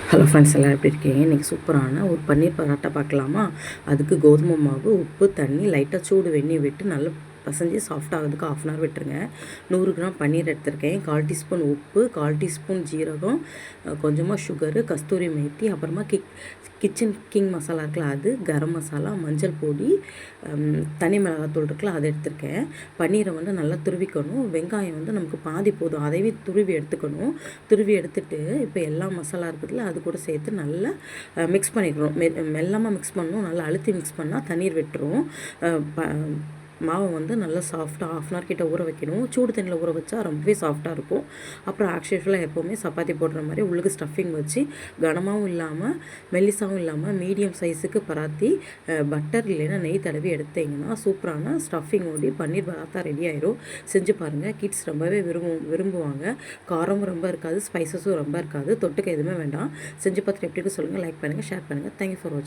Hello friends, எல்லாம் எப்படி இருக்கீங்க? இன்றைக்கி சூப்பரான ஒரு பன்னீர் பரோட்டா பார்க்கலாமா? அதுக்கு கோதுமை மாவு, உப்பு, தண்ணி, லைட்டாக சூடு வெந்நீர் விட்டு நல்லா பசஞ்சு சாஃப்டாகிறதுக்கு 1/2 விட்டுருங்க. 100 கிராம் பன்னீர் எடுத்திருக்கேன். 1/4 டீஸ்பூன் உப்பு, 1/4 டீஸ்பூன் ஜீரகம், கொஞ்சமாக சுகரு, கஸ்தூரி மேத்தி, அப்புறமா கிச்சன் கிங் மசாலா இருக்குல்ல அது, கரம் மசாலா, மஞ்சள் பொடி, தனி மிளகாத்தூள் இருக்குல்ல அதை எடுத்திருக்கேன். பன்னீரை வந்து நல்லா துருவிக்கணும். வெங்காயம் வந்து நமக்கு பாதி போதும், அதைவே துருவி எடுத்துக்கணும். துருவி எடுத்துட்டு இப்போ எல்லா மசாலா இருக்குதுல்ல அது கூட சேர்த்து நல்லா மிக்ஸ் பண்ணிக்கணும். மெல்லமாக மிக்ஸ் பண்ணணும். நல்லா அழுத்தி மிக்ஸ் பண்ணால் தண்ணீர் விட்டுரும். மாவை வந்து நல்லா சாஃப்டாக 1/2 hour கிட்ட ஊற வைக்கணும். சூடு தண்ணியில் ஊற வச்சா ரொம்பவே சாஃப்டாக இருக்கும். அப்புறம் ஆக்சுவலாக எப்போவுமே சப்பாத்தி போடுற மாதிரி உள்ளுக்கு ஸ்டஃபிங் வச்சு கனமாகவும் இல்லாமல் மெல்லிசாகவும் இல்லாமல் மீடியம் சைஸுக்கு பராத்தி பட்டர் இல்லைன்னா நெய் தடவி எடுத்தீங்கன்னா சூப்பரான ஸ்டஃபிங்கோடி பன்னீர் பராத்தா ரெடி ஆயிடும். செஞ்சு பாருங்கள். கிட்ஸ் ரொம்பவே விரும்புவாங்க. காரமும் ரொம்ப இருக்காது, ஸ்பைசஸும் ரொம்ப இருக்காது, தொட்டுக்க எதுவுமே வேண்டாம். செஞ்சு பார்த்துட்டு எப்படி இருக்கு சொல்லுங்கள். லைக் பண்ணுங்கள், ஷேர் பண்ணுங்கள். தேங்க்யூ ஃபார் வாட்சிங்.